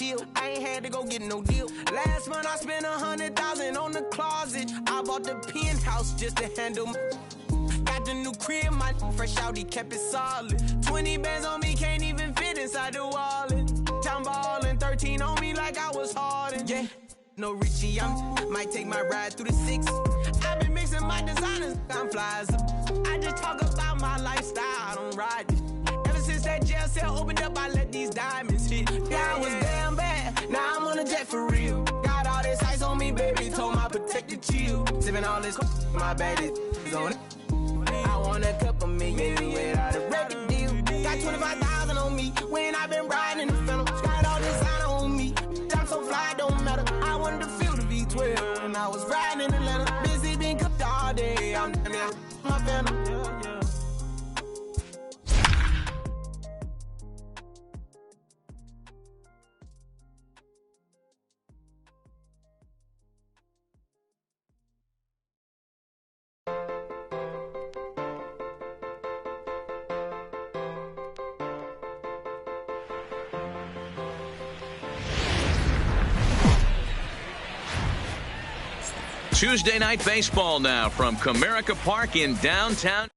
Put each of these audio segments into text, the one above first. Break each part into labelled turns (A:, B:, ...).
A: deal. I ain't had to go get no deal. Last month I spent 100,000 on the closet. I bought the penthouse just to handle got the new crib, my fresh out, he kept it solid. 20 bands on me, can't even fit inside the wallet. Time ballin', 13 on me like I was Harden. Yeah, no Richie, might take my ride through the 6. I've been mixing my designers, I'm flies. I just talk about my lifestyle, I don't ride it. Ever since that jail cell opened up, I let these diamonds hit. Yeah, I was damn bad, now I'm on a jet for real. Got all this ice on me, baby, told my protector chill. Sippin' all this, my bad is on it. I want a couple million without a record deal. Got 25,000 on me when I been riding in the Phantom. Got all designer on me, I'm so fly, don't matter. I wanted to feel the V12 when I was riding in Atlanta. Busy been cooked all day, I'm my Phantom.
B: Tuesday night baseball now from Comerica Park in downtown.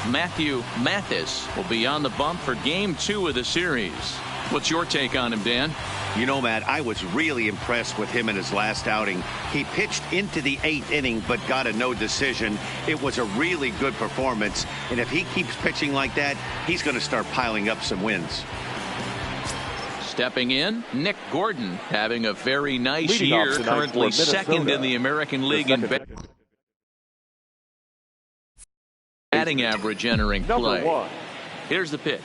B: Matthys will be on the bump for Game 2 of the series. What's your take on him, Dan?
C: You know, Matt, I was really impressed with him in his last outing. He pitched into the 8th inning but got a no decision. It was a really good performance, and if he keeps pitching like that, he's going to start piling up some wins.
B: Stepping in, Nick Gordon having a very nice year, currently second in the American League in batting average entering play. Here's the pitch.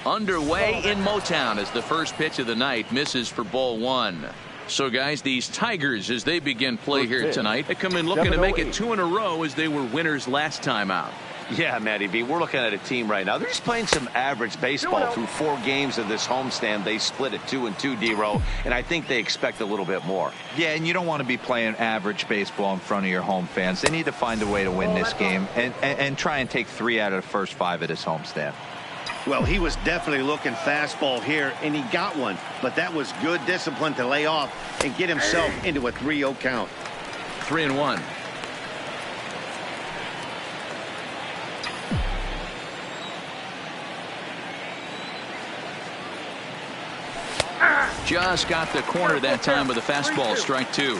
B: Underway in Motown as the first pitch of the night misses for ball 1. So, guys, these Tigers, as they begin play here tonight, they come in looking to make it 2 in a row as they were winners last time out.
C: Yeah, Matty B, we're looking at a team right now. They're just playing some average baseball through 4 games of this homestand. They split at 2-2, D-Row, and I think they expect a little bit more.
D: Yeah, and you don't want to be playing average baseball in front of your home fans. They need to find a way to win this game and try and take 3 out of the first 5 of this homestand.
C: Well, he was definitely looking fastball here, and he got one. But that was good discipline to lay off and get himself into a 3-0 count.
B: 3-1. Just got the corner that time with a fastball, strike 2.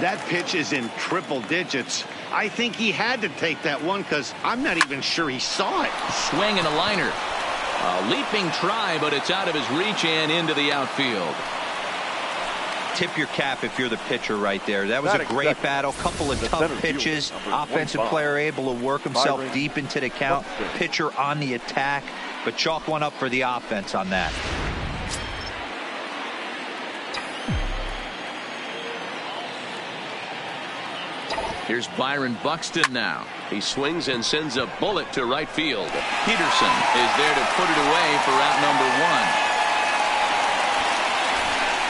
C: That pitch is in triple digits. I think he had to take that one because I'm not even sure he saw it.
B: Swing and a liner. A leaping try, but it's out of his reach and into the outfield.
D: Tip your cap if you're the pitcher right there. That was a great battle. Couple of tough pitches. Offensive player able to work himself deep into the count. Pitcher on the attack, but chalk one up for the offense on that.
B: Here's Byron Buxton now. He swings and sends a bullet to right field. Peterson is there to put it away for out number 1.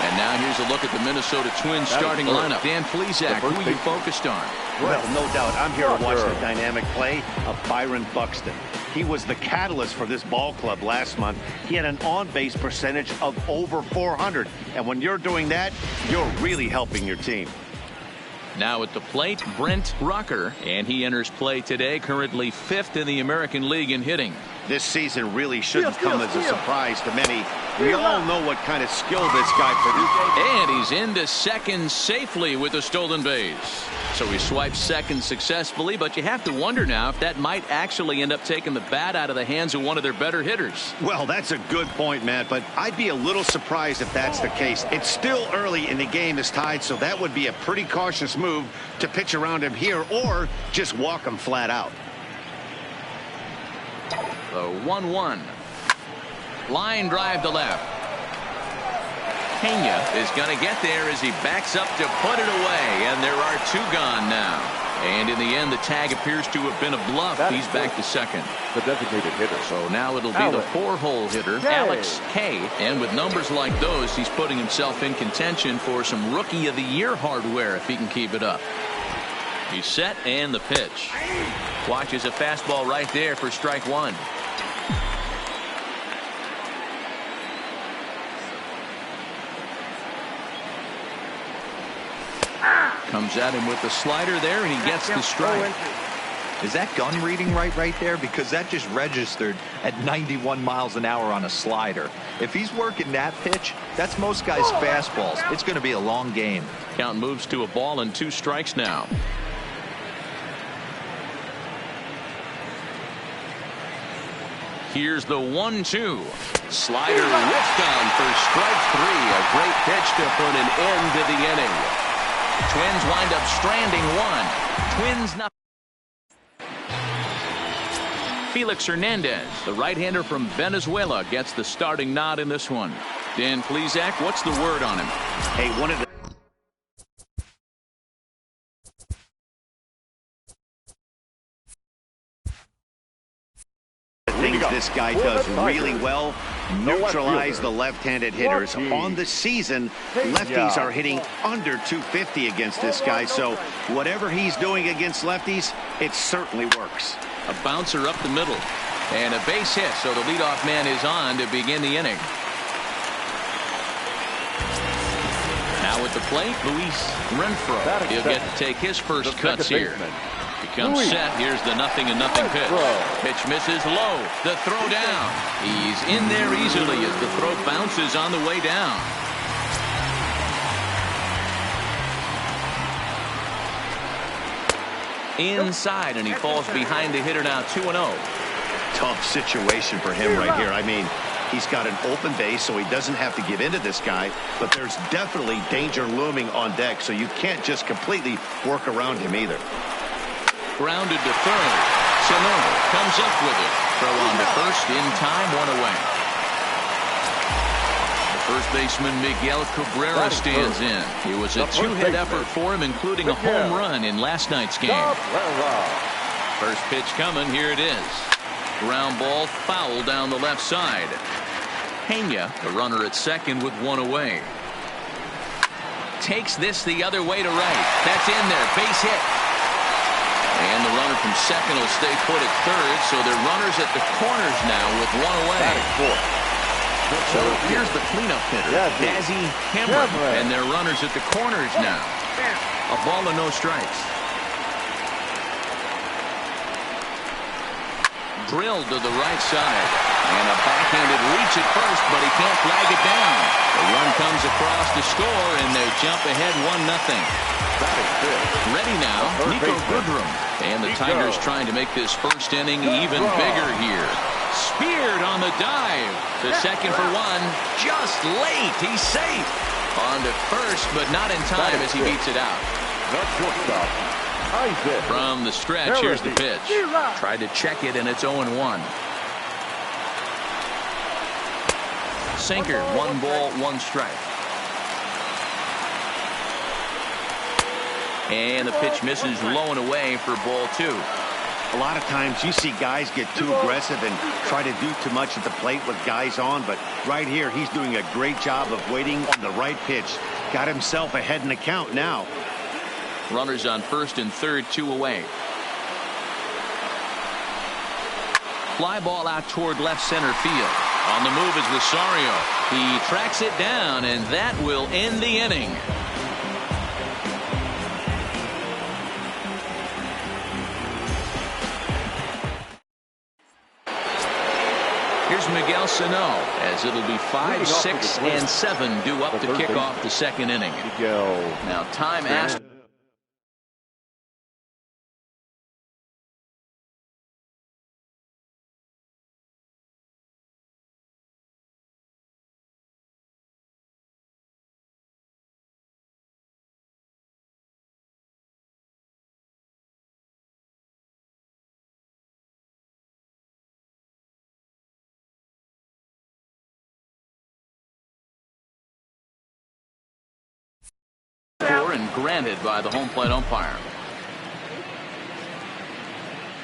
B: And now here's a look at the Minnesota Twins starting lineup. Dan Plesac, who are you focused on?
C: Well, no doubt. I'm here to watch the dynamic play of Byron Buxton. He was the catalyst for this ball club last month. He had an on-base percentage of over 400. And when you're doing that, you're really helping your team.
B: Now at the plate, Brent Rucker, and he enters play today, currently 5th in the American League in hitting.
C: This season really shouldn't come as a surprise to many. We all know what kind of skill this guy produces.
B: And he's into second safely with a stolen base. So he swipes second successfully, but you have to wonder now if that might actually end up taking the bat out of the hands of one of their better hitters.
C: Well, that's a good point, Matt, but I'd be a little surprised if that's the case. It's still early and the game is tied, so that would be a pretty cautious move to pitch around him here or just walk him flat out.
B: The 1-1. Line drive to left. Pena is going to get there as he backs up to put it away, and there are 2 gone now. And in the end, the tag appears to have been a bluff. He's back to second.
E: The designated hitter.
B: So now it'll be the 4-hole hitter, Alex Kay. And with numbers like those, he's putting himself in contention for some Rookie of the Year hardware if he can keep it up. He's set, and the pitch. Watches a fastball right there for strike 1. Comes at him with the slider there, and he gets the strike.
D: Is that gun reading right there? Because that just registered at 91 miles an hour on a slider. If he's working that pitch, that's most guys' fastballs. It's going to be a long game.
B: Count moves to a ball and 2 strikes now. Here's the 1-2. Slider whiffed on for strike 3. A great pitch to put an end to the inning. Twins wind up stranding 1. Twins nothing. Felix Hernandez, the right-hander from Venezuela, gets the starting nod in this one. Dan Plesac, what's the word on him?
C: Hey, one of the things this guy does really well, neutralize the left-handed hitters. On the season, lefties are hitting under 250 against this guy, so whatever he's doing against lefties, it certainly works.
B: A bouncer up the middle and a base hit, so the leadoff man is on to begin the inning. Now with the plate, Luis Renfroe. He'll get to take his first cuts here. He comes set. Here's the 0-0 pitch. Pitch misses low. The throw down. He's in there easily as the throw bounces on the way down. Inside, and he falls behind the hitter now. 2-0.
C: Tough situation for him right here. I mean, he's got an open base, so he doesn't have to give in to this guy, but there's definitely danger looming on deck, so you can't just completely work around him either.
B: Grounded to third. Sano comes up with it. Throw on to first in time, 1 away. The first baseman Miguel Cabrera stands in. It was a 2-hit effort for him, including a home run in last night's game. First pitch coming. Here it is. Ground ball foul down the left side. Pena, the runner at second with 1 away. Takes this the other way to right. That's in there. Base hit. And the runner from second will stay put at third, so they're runners at the corners now with 1 away. So here's the cleanup hitter, Dazzy Hammer, and they're runners at the corners now. A ball and no strikes. Drilled to the right side. And a backhanded reach at first, but he can't flag it down. The run comes across to score, and they jump ahead 1-0. Ready now, Nico Goodrum. And the Tigers trying to make this first inning even bigger here. Speared on the dive. To second for 1. Just late. He's safe. On to first, but not in time as he beats it out. From the stretch, here's the pitch. Tried to check it, and it's 0-1. Sinker, 1 ball, 1 strike. And the pitch misses low and away for ball 2.
C: A lot of times you see guys get too aggressive and try to do too much at the plate with guys on, but right here he's doing a great job of waiting on the right pitch. Got himself ahead in the count now.
B: Runners on first and third, 2 away. Fly ball out toward left center field. On the move is Rosario. He tracks it down, and that will end the inning. Here's Miguel Sano, as it'll be 5, 6, and 7 due up to kick off the second inning. Now time asked. And granted by the home plate umpire.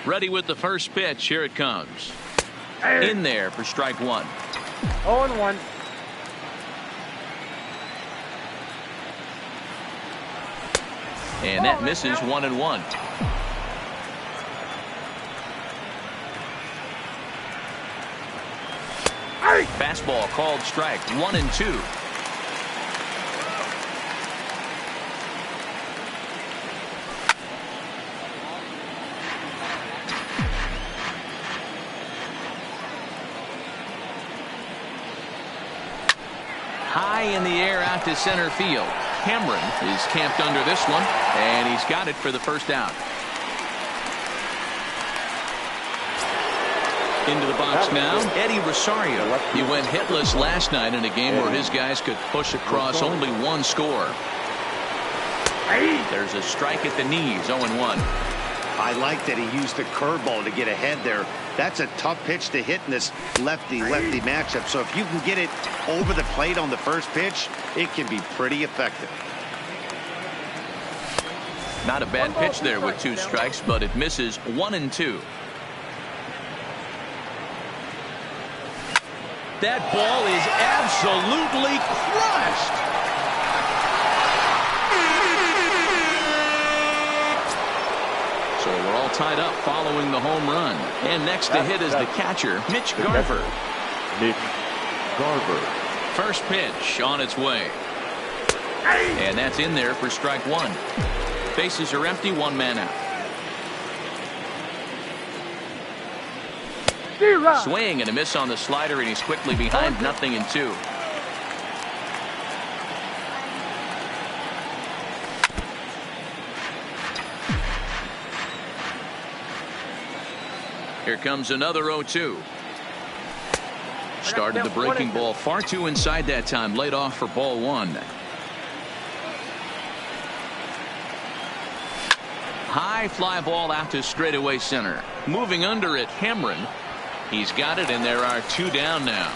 B: Ready with the first pitch. Here it comes. In there for strike 1.
E: 0-1.
B: And that misses 1-1. Fastball called strike 1-2. High in the air out to center field. Cameron is camped under this one, and he's got it for the first out. Into the box now, Eddie Rosario. He went hitless last night in a game where his guys could push across only one score. There's a strike at the knees, 0-1.
C: I like that he used the curveball to get ahead there. That's a tough pitch to hit in this lefty-lefty matchup. So if you can get it over the plate on the first pitch, it can be pretty effective.
B: Not a bad pitch there with 2 strikes, but it misses 1-2. That ball is absolutely crushed. So we're all tied up following the home run. And next to hit is the catcher, Mitch Garver. First pitch on its way. And that's in there for strike 1. Bases are empty, 1 man out. Swing and a miss on the slider, and he's quickly behind 0-2. Here comes another 0-2. Started the breaking ball far too inside that time. Laid off for ball 1. High fly ball out to straightaway center. Moving under it, Cameron. He's got it, and there are 2 down now.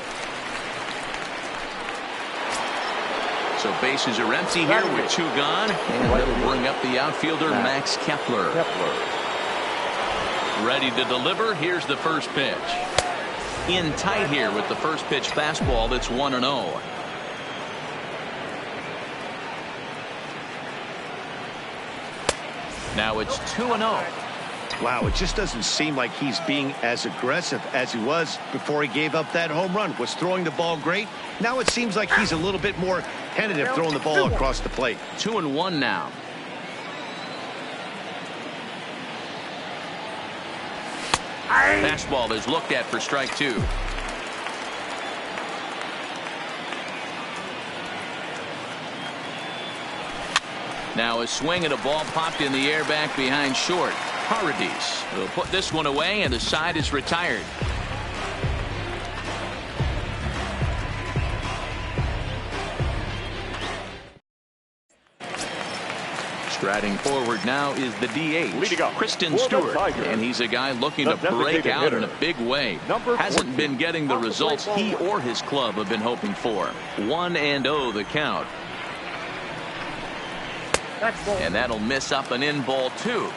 B: So bases are empty here with 2 gone. And that'll bring up the outfielder, Max Kepler. Ready to deliver. Here's the first pitch. In tight here with the first pitch fastball that's 1-0. Now it's 2-0.
C: Wow, it just doesn't seem like he's being as aggressive as he was before he gave up that home run. Was throwing the ball great. Now it seems like he's a little bit more tentative throwing the ball across the plate.
B: 2-1 now. Fastball is looked at for strike 2. Now a swing and a ball popped in the air back behind short. Paradis will put this one away, and the side is retired. Striding forward now is the DH, Kristen Stewart, and he's a guy looking to break out in a big way. Hasn't been getting the results he or his club have been hoping for. 1-0 the count. And that'll miss up an in ball 2.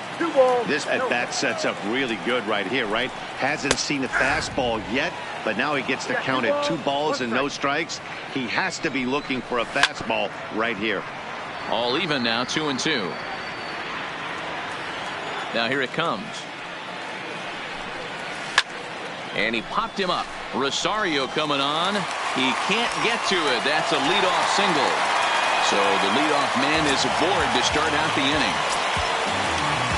C: This at bat sets up really good right here, right? Hasn't seen a fastball yet, but now he gets the count at 2 balls and no strikes. He has to be looking for a fastball right here.
B: All even now, 2-2. Now here it comes. And he popped him up. Rosario coming on. He can't get to it. That's a leadoff single. So the leadoff man is aboard to start out the inning.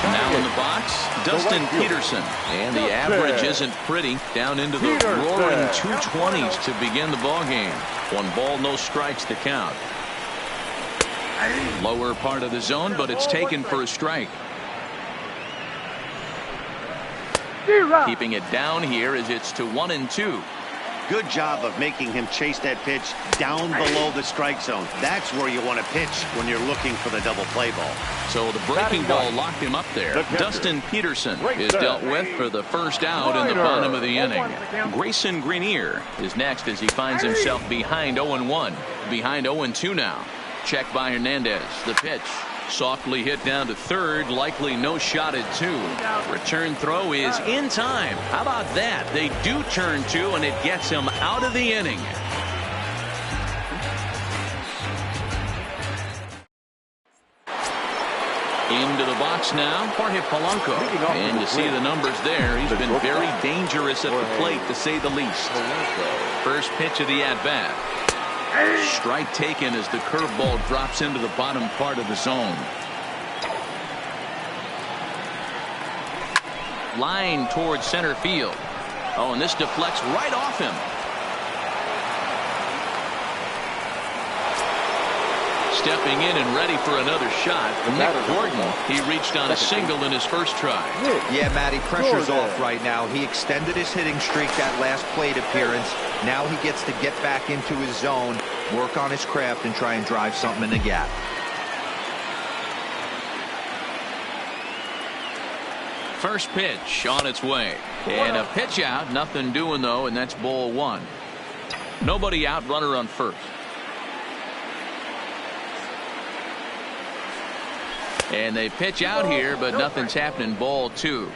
B: Now in the box, Dustin Peterson. And the average isn't pretty. Down into the roaring 220s to begin the ball game. 1 ball, no strikes to count. Lower part of the zone, but it's taken for a strike. Keeping it down here as it's to 1-2.
C: Good job of making him chase that pitch down below the strike zone. That's where you want to pitch when you're looking for the double play ball.
B: So the breaking ball locked him up there. Dustin Peterson is dealt with for the first out in the bottom of the inning. Grayson Greenier is next as he finds himself behind 0-1. Behind 0-2 now. Check by Hernandez. The pitch. Softly hit down to third. Likely no shot at 2. Return throw is in time. How about that? They do turn 2, and it gets him out of the inning. Into the box now, Jorge Polanco. And you see the numbers there. He's been very dangerous at the plate, to say the least. First pitch of the at-bat. Strike taken as the curveball drops into the bottom part of the zone. Line towards center field. Oh, and this deflects right off him. stepping in and ready for another shot. Nick Gordon, he reached on a single in his first try.
D: Yeah, Matty, pressure's off right now. He extended his hitting streak that last plate appearance. Now he gets to get back into his zone, work on his craft, and try and drive something in the gap.
B: First pitch on its way. And a pitch out. Nothing doing, though, and that's ball one. Nobody out, runner on first. And they pitch out here, but nothing's happening. Ball two.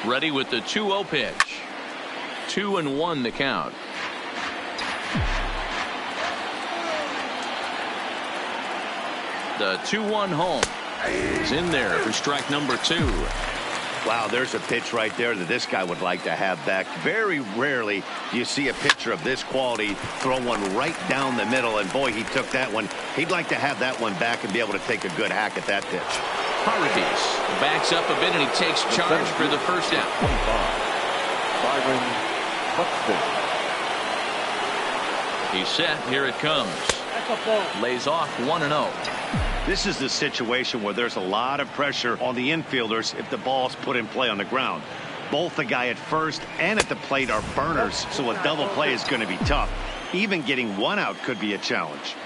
B: Ready with the 2-0 pitch. 2-1 the count. The 2-1 home is in there for strike number 2.
C: Wow, there's a pitch right there that this guy would like to have back. Very rarely do you see a pitcher of this quality throw one right down the middle, and boy, he took that one. He'd like to have that one back and be able to take a good hack at that pitch.
B: Harvey's backs up a bit, and he takes charge for the first out. 25, he's set. Here it comes. Lays off 1-0.
C: This is the situation where there's a lot of pressure on the infielders if the ball's put in play on the ground. Both the guy at first and at the plate are burners, so a double play is going to be tough. Even getting one out could be a challenge.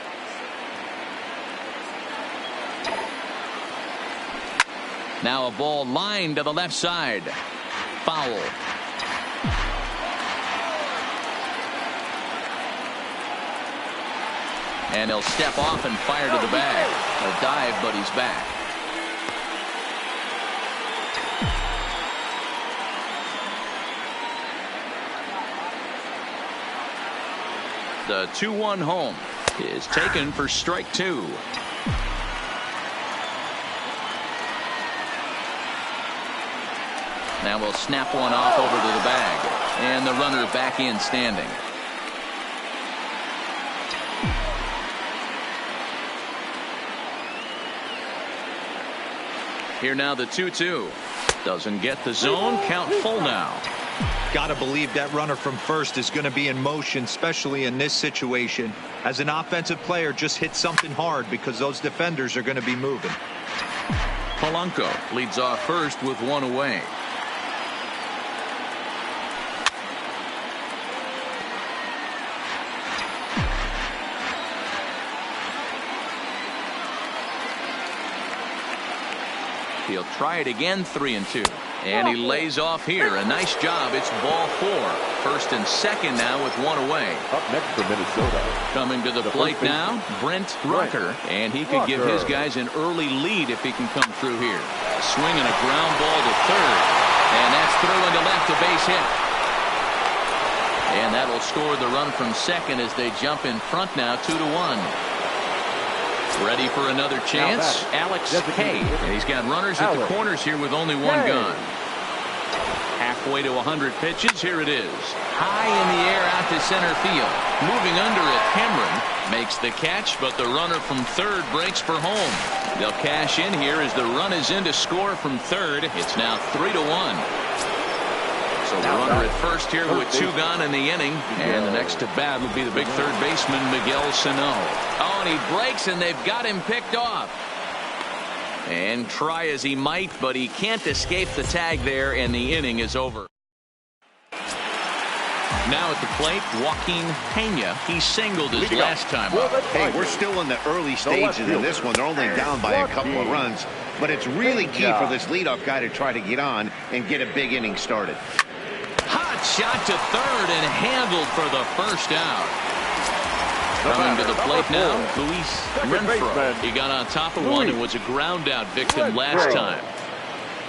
B: Now a ball lined to the left side. Foul. And he'll step off and fire to the bag. A dive, but he's back. The 2-1 home is taken for strike 2. Now we'll snap one off over to the bag. And the runner back in standing. Here now the 2-2. Doesn't get the zone. Count full now.
D: Got to believe that runner from first is going to be in motion, especially in this situation. As an offensive player, just hit something hard because those defenders are going to be moving.
B: Polanco leads off first with one away. He'll try it again, 3-2. And he lays off here. A nice job. It's ball 4. First and second now with one away.
E: Up next for Minnesota.
B: Coming to the plate now, Brent Rucker. And he could give his guys an early lead if he can come through here. Swinging a ground ball to third. And that's thrown to left, a base hit. And that'll score the run from second as they jump in front now, 2-1. Ready for another chance, Alex Kay. And he's got runners at the corners here with only one gone. Halfway to 100 pitches. Here it is. High in the air out to center field. Moving under it, Cameron makes the catch, but the runner from third breaks for home. They'll cash in here as the run is in to score from third. It's now 3-1. So the runner at first here with 2 gone in the inning. And the next to bat will be the big third baseman, Miguel Sano. Oh, and he breaks, and they've got him picked off. And try as he might, but he can't escape the tag there, and the inning is over. Now at the plate, Joaquin Pena. He singled his last time up.
C: Hey, we're still in the early stages of this one. They're only down by a couple of runs. But it's really key for this leadoff guy to try to get on and get a big inning started.
B: Hot shot to third and handled for the first out. Coming to the plate now, Luis Renfroe. He got on top of one and was a ground out victim last time.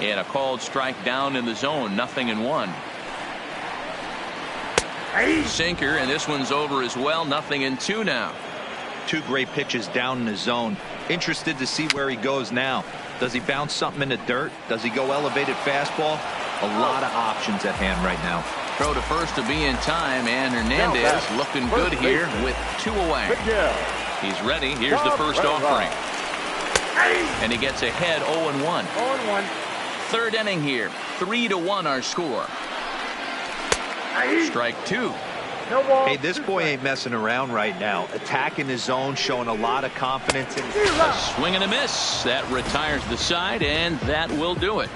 B: And a called strike down in the zone, 0-1. Sinker, and this one's over as well, 0-2 now.
D: 2 great pitches down in the zone. Interested to see where he goes now. Does he bounce something in the dirt? Does he go elevated fastball? A lot of options at hand right now.
B: Throw to first to be in time, and Hernandez looking good here with 2 away. He's ready. Here's the first offering. And he gets ahead 0-1. Third inning here. 3-1 our score. Strike two.
D: Hey, this boy ain't messing around right now. Attacking his zone, showing a lot of confidence.
B: A swing and a miss. That retires the side, and that will do it.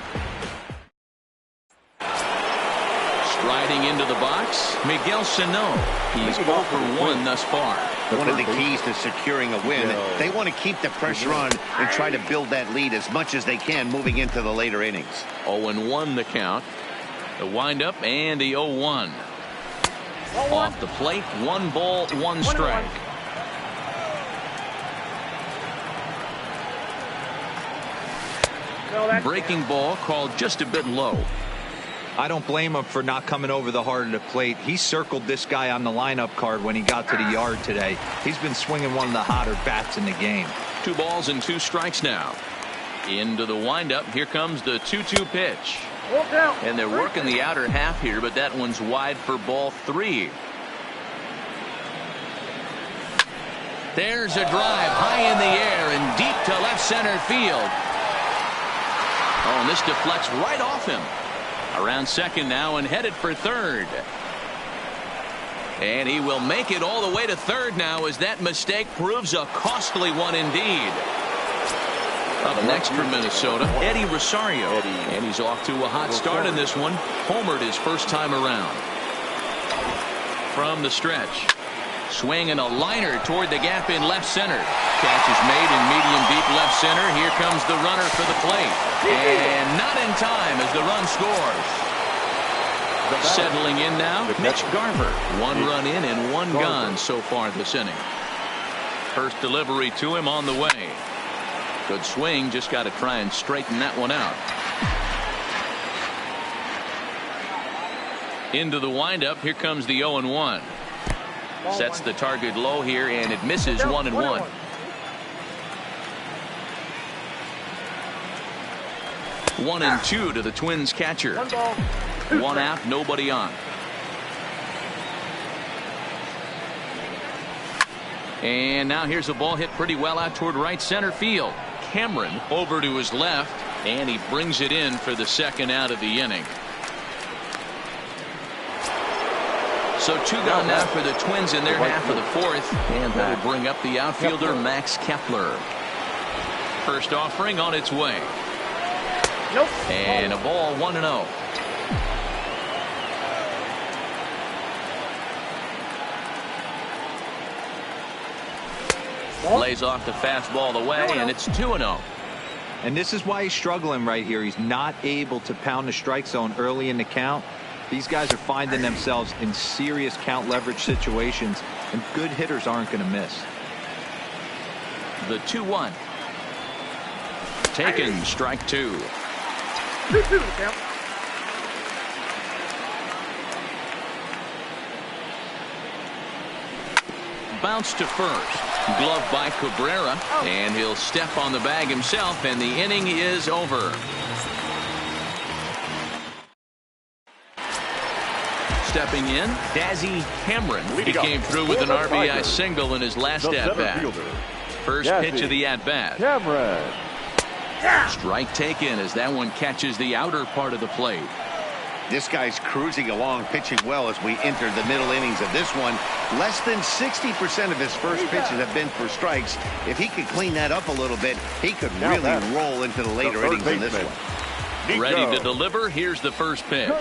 B: Striding into the box, Miguel Sano. He's 0 for 1 thus far.
C: One of the keys to securing a win, they want to keep the pressure on and try to build that lead as much as they can moving into the later innings.
B: 0-1 the count. The windup and the 0-1. Off the plate, 1 ball, 1 strike. Breaking ball called just a bit low.
D: I don't blame him for not coming over the heart of the plate. He circled this guy on the lineup card when he got to the yard today. He's been swinging one of the hotter bats in the game.
B: 2 balls and 2 strikes now. Into the windup. Here comes the 2-2 pitch. And they're working the outer half here, but that one's wide for ball 3. There's a drive high in the air and deep to left center field. Oh, and this deflects right off him. Around second now and headed for third. And he will make it all the way to third now as that mistake proves a costly one indeed. Up next for Minnesota, Eddie Rosario. And he's off to a hot start in this one. Homered his first time around. From the stretch. Swing and a liner toward the gap in left center. Catch is made in medium deep left center. Here comes the runner for the plate. And not in time as the run scores. Settling in now, Mitch Garver. 1 run in and 1 gone so far this inning. First delivery to him on the way. Good swing, just got to try and straighten that one out. Into the windup, here comes the 0-1. Sets the target low here, and it misses 1-1. One and 2 to the Twins catcher. 1 out, nobody on. And now here's a ball hit pretty well out toward right center field. Cameron over to his left, and he brings it in for the second out of the inning. So 2 gone now for the Twins in their half of the 4th, and that'll bring up the outfielder Max Kepler. First offering on its way. And a ball, 1-0. Lays off the fastball away, and it's 2-0.
D: And this is why he's struggling right here. He's not able to pound the strike zone early in the count. These guys are finding themselves in serious count leverage situations, and good hitters aren't going to miss.
B: The 2-1. Taken, strike 2. Bounce to first. Glove by Cabrera, and he'll step on the bag himself, and the inning is over. Stepping in, Dazzy Cameron. He came through with an RBI single in his last at-bat. First pitch of the at-bat. Strike taken as that one catches the outer part of the plate.
C: This guy's cruising along, pitching well as we enter the middle innings of this one. Less than 60% of his first pitches have been for strikes. If he could clean that up a little bit, he could really roll into the later innings in this one.
B: Ready to deliver. Here's the first pitch.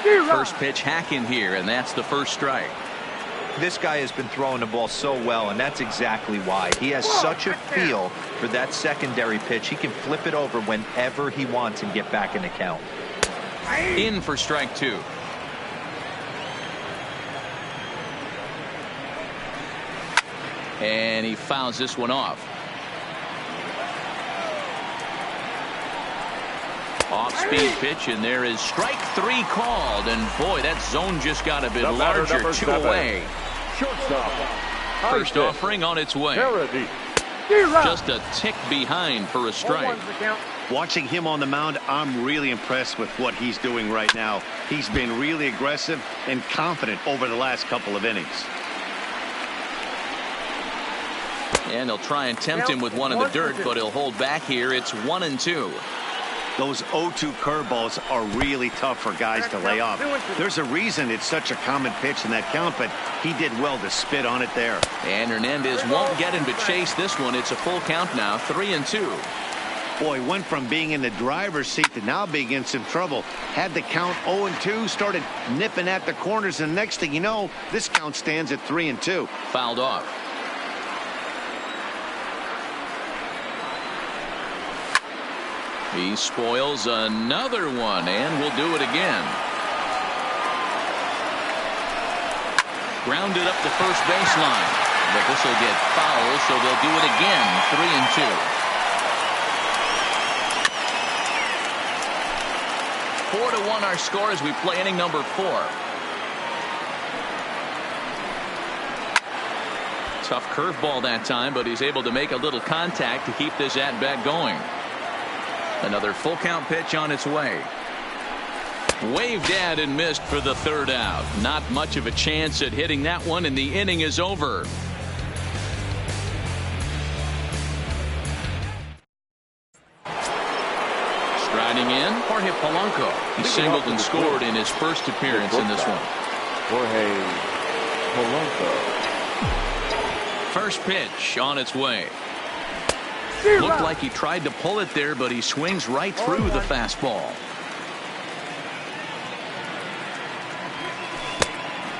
B: First pitch hacking here, and that's the first strike.
D: This guy has been throwing the ball so well, and that's exactly why. He has such a feel for that secondary pitch. He can flip it over whenever he wants and get back in the count.
B: In for strike 2. And he fouls this one off. Off-speed pitch, and there is strike 3 called. And boy, that zone just got a bit larger. 2 away. First offering on its way. Just a tick behind for a strike.
C: Watching him on the mound, I'm really impressed with what he's doing right now. He's been really aggressive and confident over the last couple of innings.
B: And they'll try and tempt him with one in the dirt, but he'll hold back here. It's 1-2.
C: Those 0-2 curveballs are really tough for guys to lay off. There's a reason it's such a common pitch in that count, but he did well to spit on it there.
B: And Hernandez won't get him to chase this one. It's a full count now, 3-2.
C: Boy, went from being in the driver's seat to now being in some trouble. Had the count 0-2, started nipping at the corners, and next thing you know, this count stands at 3-2.
B: Fouled off. He spoils another one, and will do it again. Grounded up the first baseline, but this will get fouled, so they'll do it again, 3-2. 4-1 our score as we play inning number 4. Tough curveball that time, but he's able to make a little contact to keep this at-bat going. Another full count pitch on its way. Waved at and missed for the third out. Not much of a chance at hitting that one, and the inning is over. Striding in, Jorge Polanco. He singled and scored in his first appearance in this one.
E: Jorge Polanco.
B: First pitch on its way. Looked like he tried to pull it there, but he swings right through the fastball.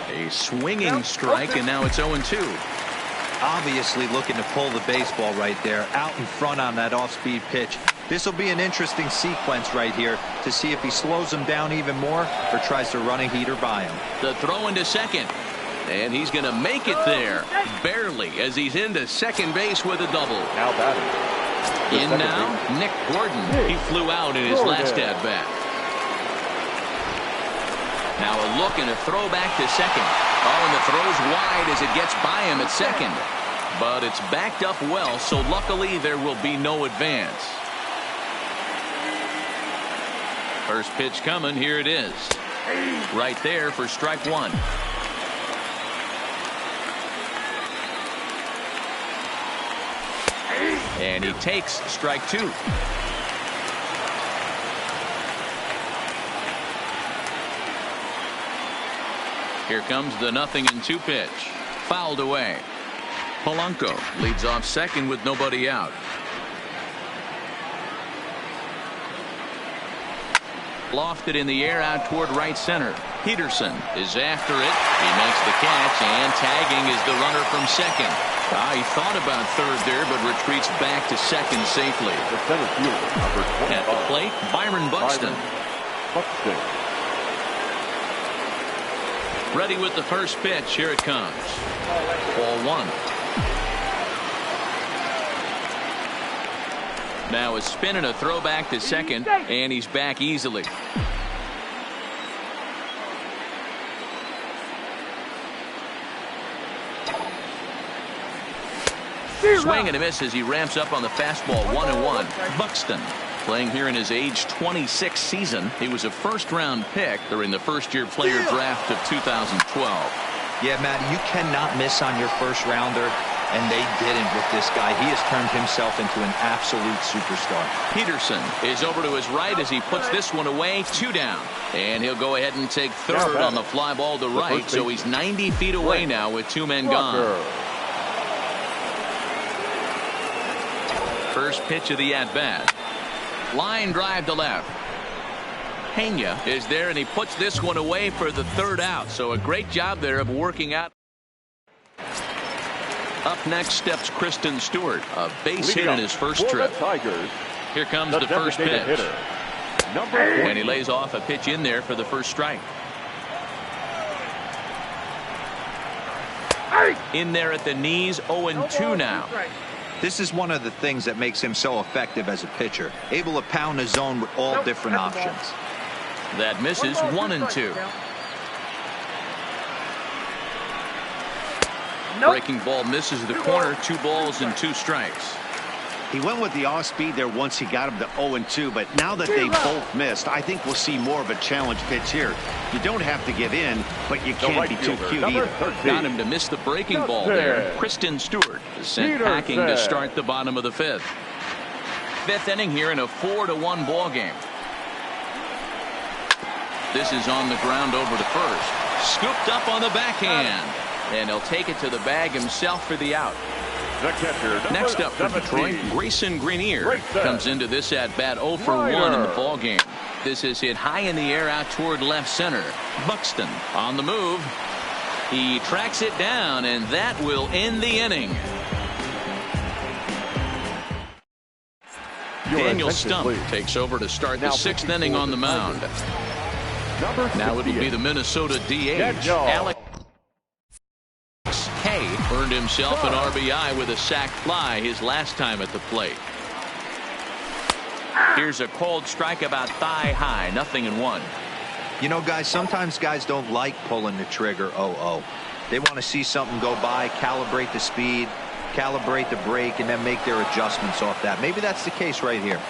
B: A swinging strike, and now it's 0-2.
D: Obviously looking to pull the baseball right there, out in front on that off-speed pitch. This will be an interesting sequence right here to see if he slows him down even more or tries to run a heater by him.
B: The throw into second, and he's going to make it there, barely, as he's into second base with a double.
E: Now batting.
B: In now, Nick Gordon. He flew out in his last at-bat. Now a look and a throw back to second. Oh, and the throw's wide as it gets by him at second. But it's backed up well, so luckily there will be no advance. First pitch coming. Here it is. Right there for strike one. And he takes strike two. Here comes the 0-2 pitch. Fouled away. Polanco leads off second with nobody out. Lofted in the air out toward right center. Peterson is after it. He makes the catch, and tagging is the runner from second. He thought about third there, but retreats back to second safely.
E: The center fielder, number 25.
B: At the plate, Byron Buxton. Ready with the first pitch. Here it comes. Ball one. Now a spin and a throw back to second, and he's back easily. Swing and a miss as he ramps up on the fastball. 1-1. Buxton playing here in his age 26 season. He was a first-round pick during the first-year player draft of 2012.
D: Yeah, Matt, you cannot miss on your first rounder, and they didn't with this guy. He has turned himself into an absolute superstar.
B: Peterson is over to his right as he puts this one away. 2 down. And he'll go ahead and take third on the fly ball to right, so he's 90 feet away now with 2 men gone. First pitch of the at-bat. Line drive to left. Pena is there, and he puts this one away for the third out. So a great job there of working out. Up next steps Kristen Stewart, a base hit in his first trip. Here comes the first pitch. And he lays off a pitch in there for the first strike. In there at the knees, 0-2 now.
D: This is one of the things that makes him so effective as a pitcher, able to pound the zone with all different options.
B: That misses. 1-2. Breaking ball misses the corner. 2 balls and 2 strikes.
C: He went with the off speed there once he got him to 0-2, but now that they both missed, I think we'll see more of a challenge pitch here. You don't have to give in, but you can't be too cute either.
B: Got him to miss the breaking ball there. Kristen Stewart is sent packing to start the bottom of the 5th. fifth inning here in a 4-1 ball game. This is on the ground over to first. Scooped up on the backhand. And he'll take it to the bag himself for the out. Next up for Detroit, Grayson Greenier comes into this at-bat 0 for 1 in the ball game. This is hit high in the air out toward left center. Buxton on the move. He tracks it down, and that will end the inning. Daniel Stump takes over to start the 6th inning on the mound. Now it'll be the Minnesota DH, Alex K. earned himself an RBI with a sac fly his last time at the plate. Here's a cold strike about thigh high, 0-1.
D: You know, guys, sometimes guys don't like pulling the trigger 0-0. They want to see something go by, calibrate the speed, calibrate the break, and then make their adjustments off that. Maybe that's the case right here.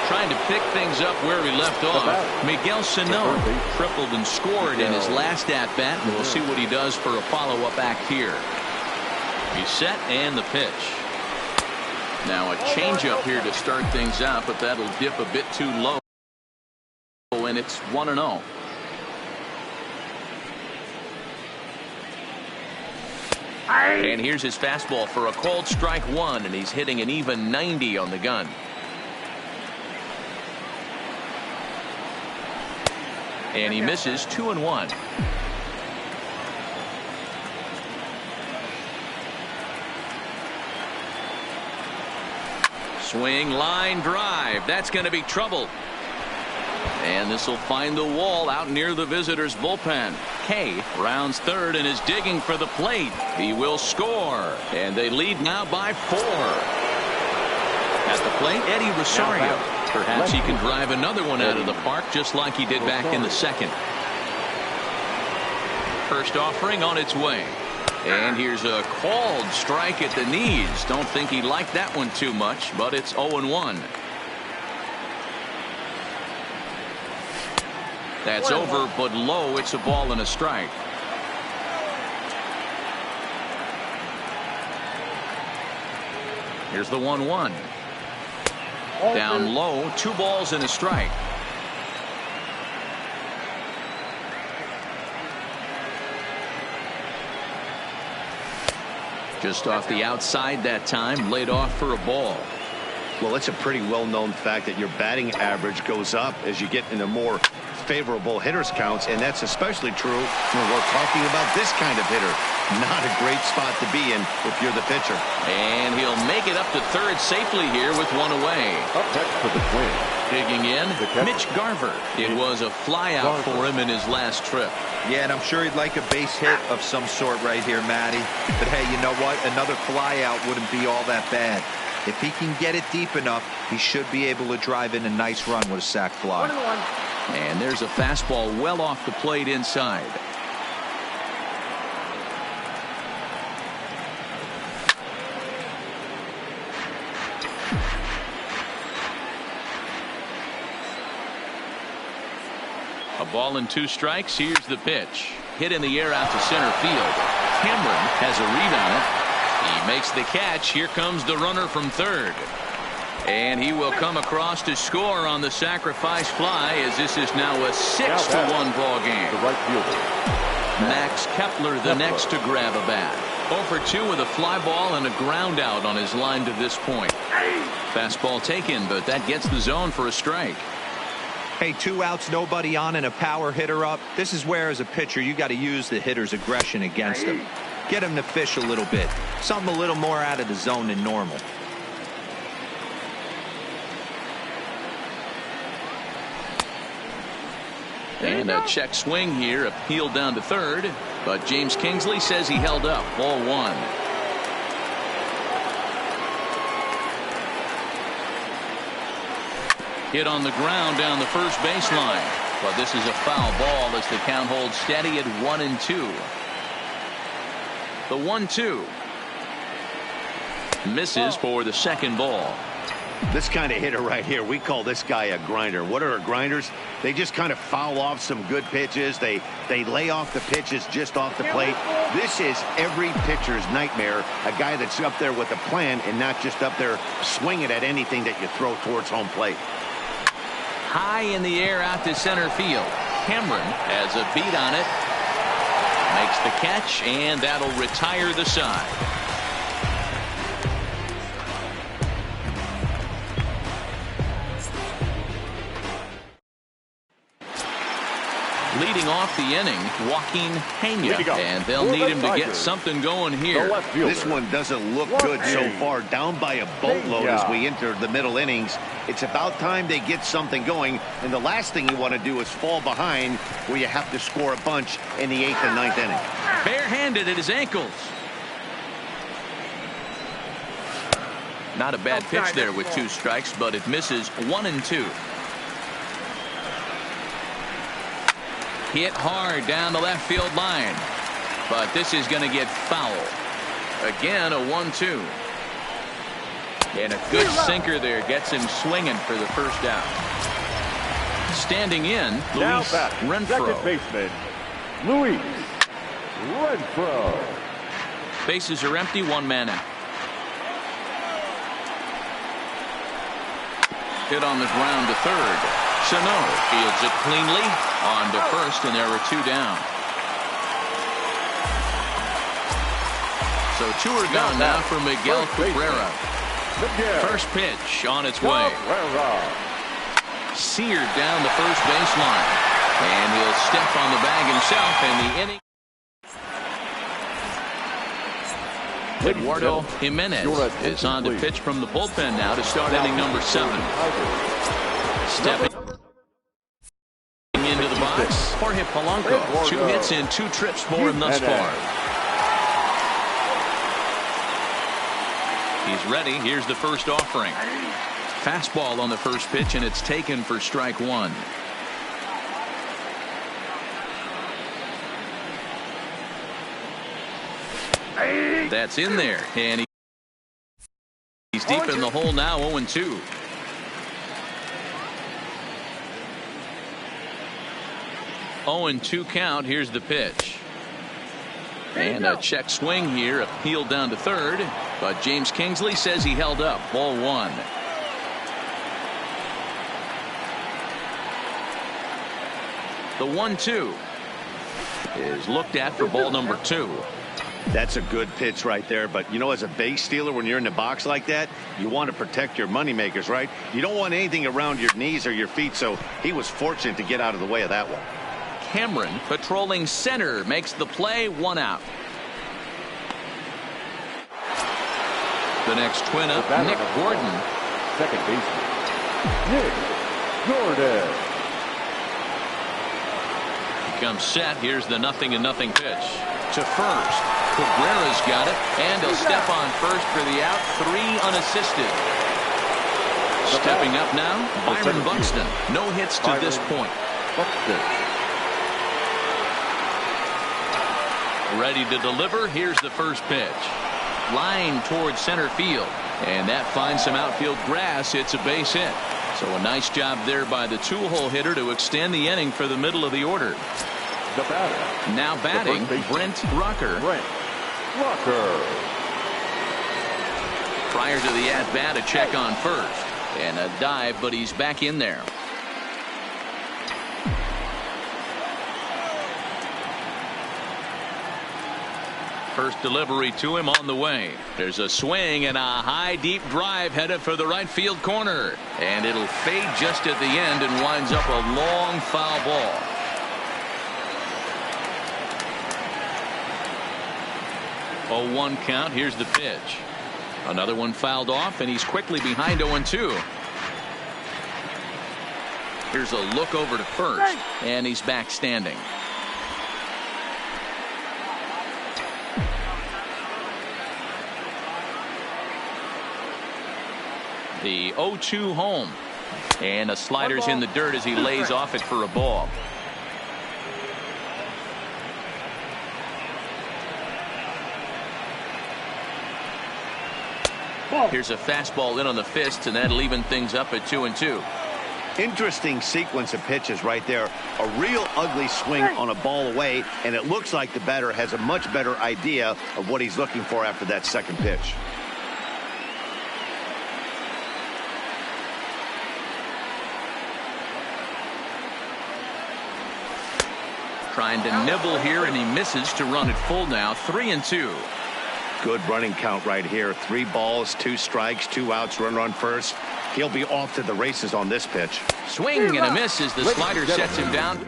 B: Trying to pick things up where he left off. Miguel Sano tripled and scored in his last at-bat, and we'll see what he does for a follow-up act here. He's set, and the pitch. Now a changeup here to start things out, but that'll dip a bit too low, and it's 1-0. And here's his fastball for a called strike 1, and he's hitting an even 90 on the gun. And he misses 2-1. Swing, line drive. That's going to be trouble. And this will find the wall out near the visitors' bullpen. Kay rounds third and is digging for the plate. He will score. And they lead now by 4. At the plate, Eddie Rosario. Perhaps he can drive another one out of the park just like he did back in the second. First offering on its way. And here's a called strike at the knees. Don't think he liked that one too much, but it's 0-1. That's over, but low. It's a ball and a strike. Here's the 1-1. Down low, 2 balls and a strike. Just off the outside that time, laid off for a ball.
C: Well, it's a pretty well-known fact that your batting average goes up as you get into more favorable hitters counts, and that's especially true when we're talking about this kind of hitter. Not a great spot to be in if you're the pitcher.
B: And he'll make it up to third safely here with 1 away.
E: Up next for the Twins.
B: Digging in, Mitch Garver. It was a fly out for him in his last trip.
D: Yeah, and I'm sure he'd like a base hit of some sort right here, Matty. But hey, you know what? Another fly out wouldn't be all that bad. If he can get it deep enough, he should be able to drive in a nice run with a sac fly.
B: And there's a fastball well off the plate inside. A ball and 2 strikes. Here's the pitch. Hit in the air out to center field. Cameron has a read on it. He makes the catch. Here comes the runner from third. And he will come across to score on the sacrifice fly, as this is now a 6-1 ball game.
E: The right fielder,
B: Max Kepler the next to grab a bat. 0 for 2 with a fly ball and a ground out on his line to this point. Fastball taken, but that gets the zone for a strike.
D: Hey, 2 outs, nobody on, and a power hitter up. This is where, as a pitcher, you got to use the hitter's aggression against him. Get him to fish a little bit. Something a little more out of the zone than normal.
B: And a check swing here, appealed down to third, but James Kingsley says he held up. Ball 1. Hit on the ground down the first baseline, but this is a foul ball as the count holds steady at 1-2. The 1-2 misses for the second ball.
C: This kind of hitter right here, we call this guy a grinder. What are grinders? They just kind of foul off some good pitches. They lay off the pitches just off the plate. This is every pitcher's nightmare, a guy that's up there with a plan and not just up there swinging at anything that you throw towards home plate.
B: High in the air out to center field. Cameron has a beat on it. Makes the catch, and that'll retire the side. Leading off the inning, Joaquin Pena, and they'll need him to get something going here.
C: This one doesn't look good so far, down by a boatload as we enter the middle innings. It's about time they get something going, and the last thing you want to do is fall behind where you have to score a bunch in the 8th and 9th inning.
B: Barehanded at his ankles. Not a bad pitch there with 2 strikes, but it misses 1 and 2. Hit hard down the left field line, but this is going to get foul. Again, a 1-2. And a good sinker there gets him swinging for the first out. Standing in, Luis Renfroe.
E: Second baseman, Luis Renfroe.
B: Bases are empty, 1 man out. Hit on the ground to third. Sano fields it cleanly on to first, and there were 2 down. So 2 are gone now for Miguel Cabrera. First pitch on its way. Seared down the first baseline, and he'll step on the bag himself, and the inning. Eduardo Jimenez is on to pitch from the bullpen now to start inning number 7. Stepping into the box, Jorge Polanco. 2 hits and 2 trips for him thus far. He's ready. Here's the first offering. Fastball on the first pitch, and it's taken for strike 1. That's in there, and he's deep in the hole now, 0-2. Oh, and 2 count. Here's the pitch. And a check swing here, appealed down to third, but James Kingsley says he held up. Ball 1. The 1-2 is looked at for ball number 2.
C: That's a good pitch right there, but you know, as a base stealer, when you're in the box like that, you want to protect your moneymakers, right? You don't want anything around your knees or your feet, so he was fortunate to get out of the way of that one.
B: Cameron patrolling center makes the play, 1 out. The next twin up, Nick Gordon.
E: Second baseman, Nick Gordon.
B: He comes set. Here's the 0-0 pitch to first. Cabrera's got it, and he'll step on first for the out. 3 unassisted. Stepping up now, Byron Buxton. No hits to this point. Ready to deliver. Here's the first pitch. Line towards center field, and that finds some outfield grass. It's a base hit. So a nice job there by the 2-hole hitter to extend the inning for the middle of the order.
E: The batter.
B: Now batting, Brent Rucker. Prior to the at-bat, a check on first. And a dive, but he's back in there. First delivery to him on the way. There's a swing and a high deep drive headed for the right field corner, and it'll fade just at the end and winds up a long foul ball. Oh, 1 count. Here's the pitch. Another one fouled off, and he's quickly behind 0-2. Here's a look over to first, and he's back standing. The 0-2 home, and a slider's in the dirt as he lays off it for a ball. Here's a fastball in on the fist, and that'll even things up at 2-2.
C: Interesting sequence of pitches right there. A real ugly swing on a ball away, and it looks like the batter has a much better idea of what he's looking for after that second pitch.
B: Trying to nibble here, and he misses to run it full now. 3-2.
C: Good running count right here. 3 balls, 2 strikes, 2 outs, runner on first. He'll be off to the races on this pitch.
B: Swing and a miss as the slider sets him down.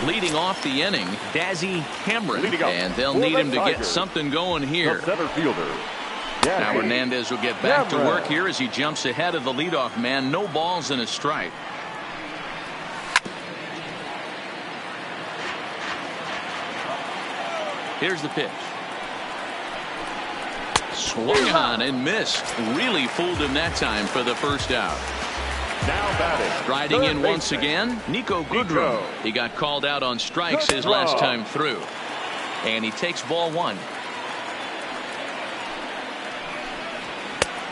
B: Leading off the inning, Dazzy Cameron, and they'll need him to get something going here.
E: Center fielder.
B: Now Hernandez will get back to work here as he jumps ahead of the leadoff man. No balls and a strike. Here's the pitch. Swung on and missed. Really fooled him that time for the first out.
E: Now batting.
B: Riding in once again, Nico Goodrum. He got called out on strikes his last time through. And he takes ball 1.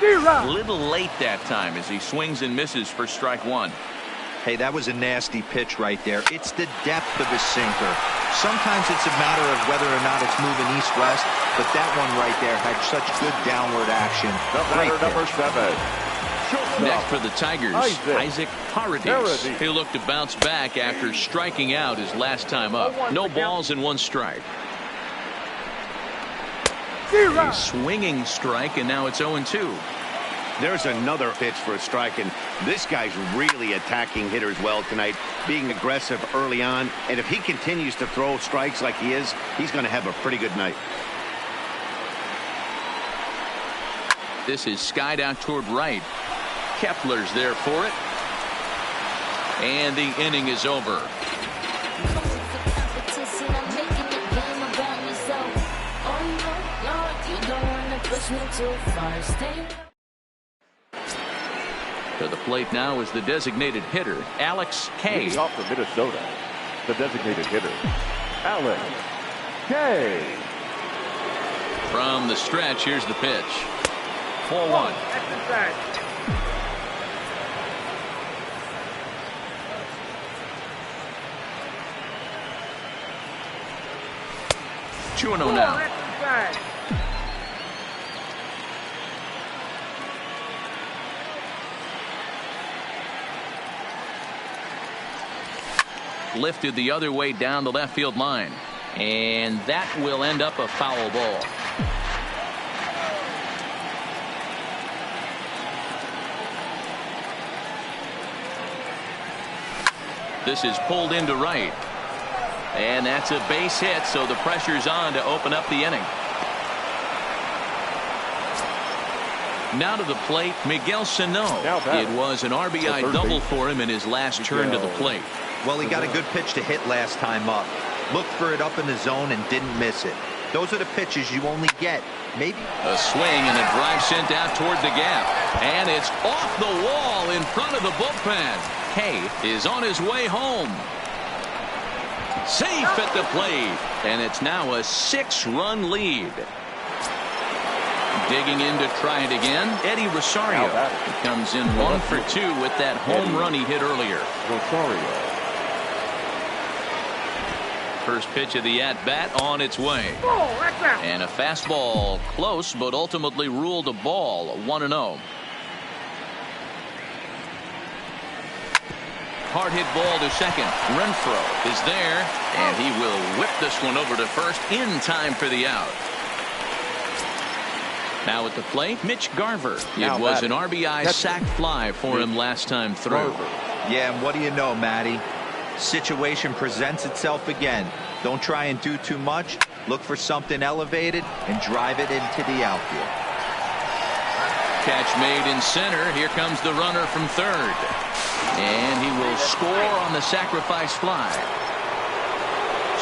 B: A little late that time as he swings and misses for strike 1.
D: Hey, that was a nasty pitch right there. It's the depth of his sinker. Sometimes it's a matter of whether or not it's moving east-west, but that one right there had such good downward action.
E: Number 7.
B: Next for the Tigers, Isaac Paredes. He'll look to bounce back after striking out his last time up. No balls and 1 strike. A swinging strike, and now it's 0-2.
C: There's another pitch for a strike, and this guy's really attacking hitters well tonight, being aggressive early on. And if he continues to throw strikes like he is, he's going to have a pretty good night.
B: This is skied out toward right. Kepler's there for it. And the inning is over. To the plate now is the designated hitter, Alex K.
E: Leading off for Minnesota, the designated hitter, Alex K.
B: From the stretch, here's the pitch. 4-1. Two and 0 now. Lifted the other way down the left field line, and that will end up a foul ball. This is pulled into right, and that's a base hit, so the pressure's on to open up the inning. Now to the plate, Miguel Sano. It was an RBI double for him in his last turn to the plate.
D: Well, he got a good pitch to hit last time up. Looked for it up in the zone and didn't miss it. Those are the pitches you only get. Maybe
B: a swing and a drive sent out toward the gap. And it's off the wall in front of the bullpen. Kay is on his way home. Safe at the plate. And it's now a 6-run lead. Digging in to try it again, Eddie Rosario. He comes in 1 for 2 with that home run he hit earlier.
E: Rosario.
B: First pitch of the at-bat on its way. And a fastball close, but ultimately ruled a ball. 1-0. Hard hit ball to second. Renfroe is there, and he will whip this one over to first in time for the out. Now at the plate, Mitch Garver. It was an RBI sac fly for him last time through.
D: Yeah, and what do you know, Matty? Situation presents itself again. Don't try and do too much. Look for something elevated and drive it into the outfield.
B: Catch made in center. Here comes the runner from third. And he will score on the sacrifice fly.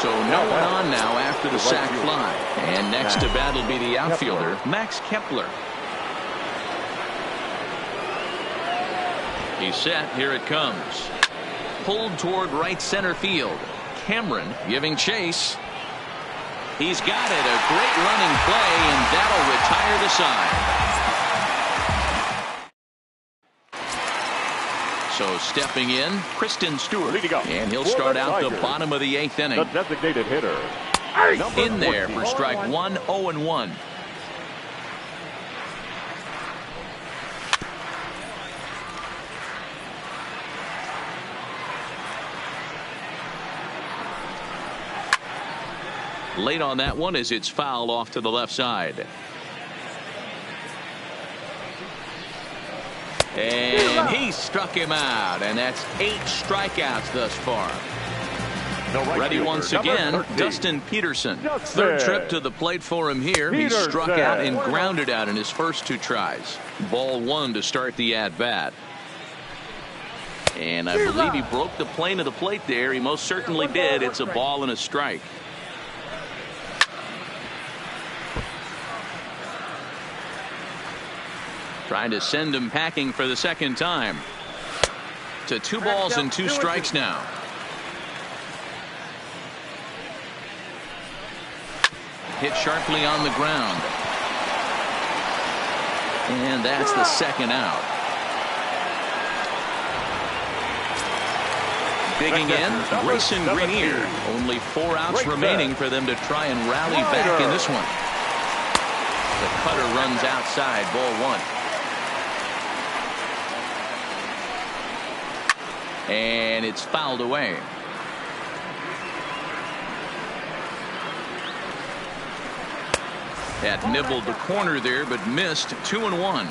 B: So no one on now after the sac fly. And next to bat will be the outfielder, Max Kepler. He's set. Here it comes. Pulled toward right center field. Cameron giving chase. He's got it. A great running play, and that'll retire the side. So stepping in, Kristen Stewart. And he'll start out the bottom of the 8th inning.
E: The designated hitter.
B: In there for strike 1, 0-1. Late on that one as it's fouled off to the left side. And he struck him out, and that's 8 strikeouts thus far. Ready once again, Dustin Peterson. Third trip to the plate for him here. He struck out and grounded out in his first 2 tries. Ball 1 to start the at-bat. And I believe he broke the plane of the plate there. He most certainly did. It's a ball and a strike. Trying to send him packing for the second time. To 2 balls and 2 strikes now. Hit sharply on the ground. And that's the second out. Digging in, Grayson Greenier. Only 4 outs remaining for them to try and rally back in this one. The cutter runs outside, ball 1. And it's fouled away. That nibbled the corner there, but missed. 2-1.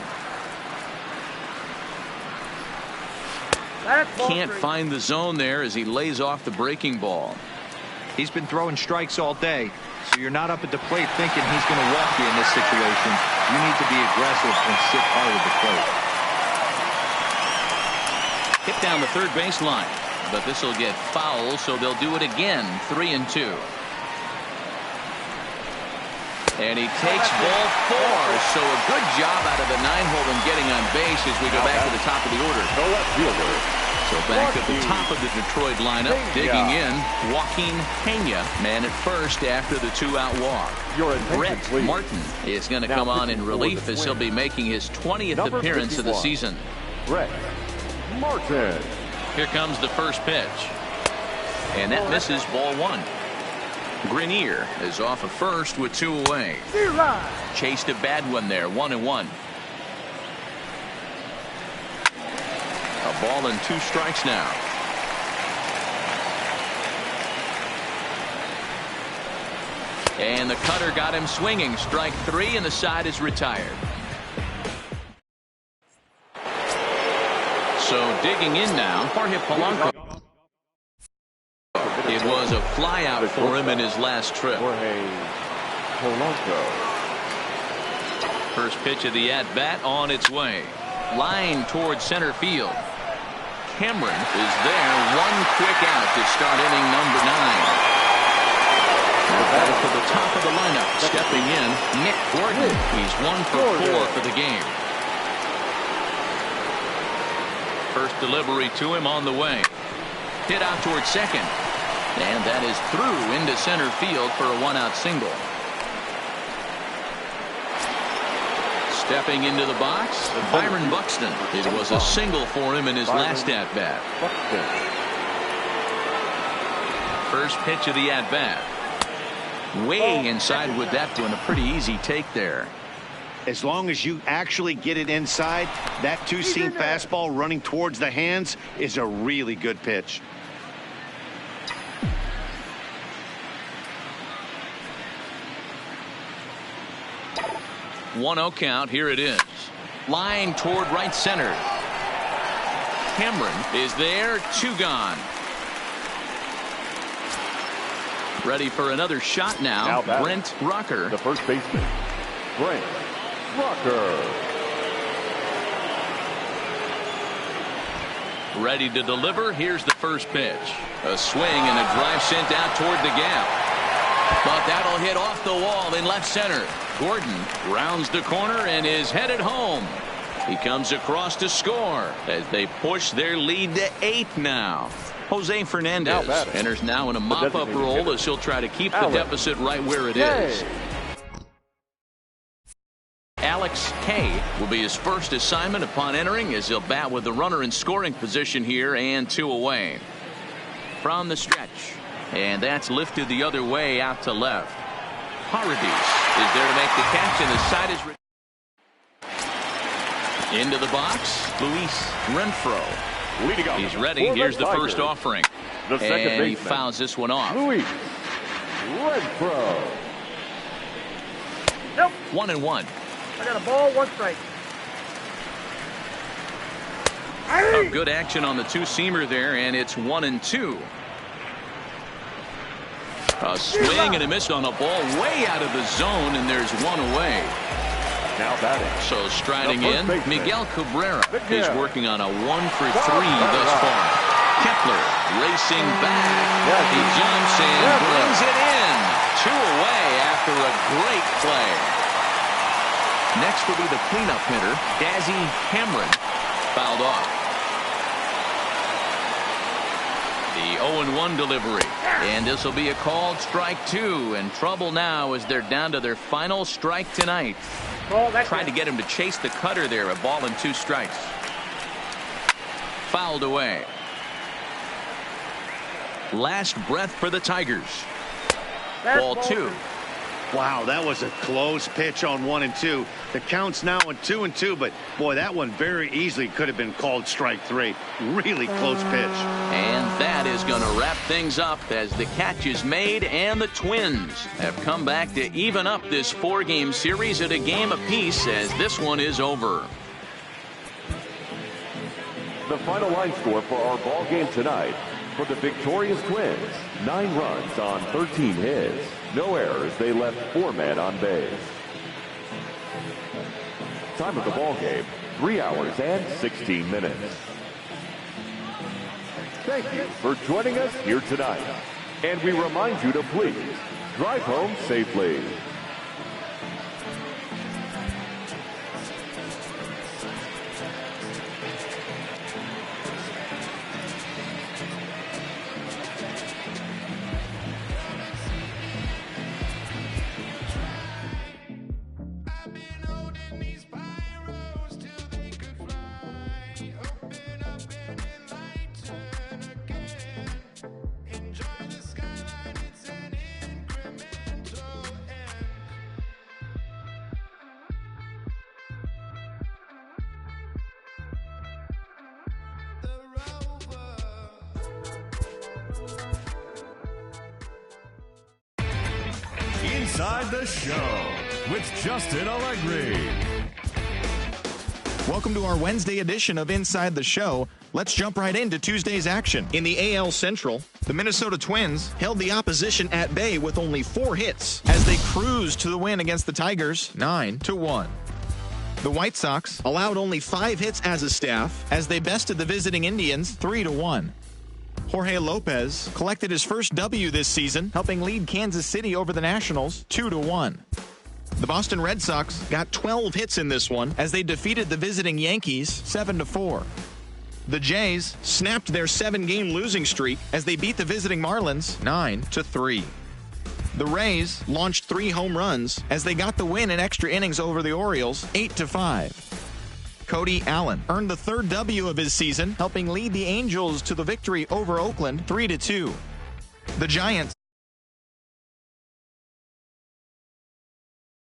B: Can't find the zone there as he lays off the breaking ball.
D: He's been throwing strikes all day, so you're not up at the plate thinking he's going to walk you in this situation. You need to be aggressive and sit hard at the plate.
B: Hit down the third baseline, but this will get foul, so they'll do it again. 3-2. And he takes ball 4, so a good job out of the 9-hole and getting on base as we go back to the top of the order. So back at the top of the Detroit lineup, digging in, Joaquin Pena, man at first after the 2-out walk. Brett Martin is going to come on in relief as he'll be making his 20th appearance of the season.
E: Brett Martin.
B: Here comes the first pitch. And that misses, ball 1. Greenier is off of first with 2 away. Chased a bad one there, 1-1. A ball and 2 strikes now. And the cutter got him swinging. Strike 3, and the side is retired. So digging in now, Jorge Polanco. It was a flyout for him in his last trip. First pitch of the at-bat on its way. Line towards center field. Cameron is there. 1 quick out to start inning number 9. Now to the top of the lineup. Stepping in, Nick Gordon. He's 1 for 4 for the game. First delivery to him on the way. Hit out towards second. And that is through into center field for a 1-out single. Stepping into the box, Byron Buxton. It was a single for him in his last at-bat. First pitch of the at-bat. Way inside with that one. A pretty easy take there.
C: As long as you actually get it inside, that 2-seam fastball running towards the hands is a really good pitch.
B: 1-0 count. Here it is. Line toward right center. Cameron is there. 2 gone. Ready for another shot now. Brent Rucker.
E: The first baseman, Brent Rucker.
B: Ready to deliver. Here's the first pitch. A swing and a drive sent out toward the gap. But that'll hit off the wall in left center. Gordon rounds the corner and is headed home. He comes across to score as they push their lead to 8 now. Jose Fernandez enters now in a mop-up role as he'll try to keep the deficit right where it is. Alex K will be his first assignment upon entering as he'll bat with the runner in scoring position here and 2 away. From the stretch, and that's lifted the other way out to left. Paradis is there to make the catch, and the side is into the box. Luis Renfroe. He's ready. Here's the first offering. And he fouls this one off.
E: Luis Renfroe.
F: Nope.
B: 1-1.
F: I got a ball, 1 strike.
B: A good action on the two-seamer there, and it's 1-2. A swing and a miss on a ball way out of the zone, and there's 1 away.
E: Now batting.
B: So striding in, Miguel Cabrera is working on a 1-for-3 thus far. Kepler racing back. He jumps and brings it in. 2 away after a great play. Next will be the cleanup hitter, Dazzy Cameron, fouled off. The 0-1 delivery, and this will be a called strike 2, and trouble now as they're down to their final strike tonight. Tried to get him to chase the cutter there, a ball and 2 strikes. Fouled away. Last breath for the Tigers. Ball 2.
C: Wow, that was a close pitch on 1 and 2. The count's now on 2 and 2, but boy, that one very easily could have been called strike 3. Really close pitch.
B: And that is going to wrap things up as the catch is made, and the Twins have come back to even up this 4-game series at a game apiece as this one is over.
E: The final line score for our ball game tonight. For the victorious Twins, 9 runs on 13 hits. No errors. They left 4 men on base. Time of the ball game, 3 hours and 16 minutes. Thank you for joining us here tonight. And we remind you to please drive home safely.
G: Inside the Show with Justin Allegri.
H: Welcome to our Wednesday edition of Inside the Show. Let's jump right into Tuesday's action. In the AL Central, the Minnesota Twins held the opposition at bay with only 4 hits as they cruised to the win against the Tigers 9-1. The White Sox allowed only 5 hits as a staff as they bested the visiting Indians 3-1. Jorge Lopez collected his first W this season, helping lead Kansas City over the Nationals 2-1. The Boston Red Sox got 12 hits in this one as they defeated the visiting Yankees 7-4. The Jays snapped their 7-game losing streak as they beat the visiting Marlins 9-3. The Rays launched 3 home runs as they got the win in extra innings over the Orioles 8-5. Cody Allen earned the 3rd W of his season, helping lead the Angels to the victory over Oakland 3-2. The Giants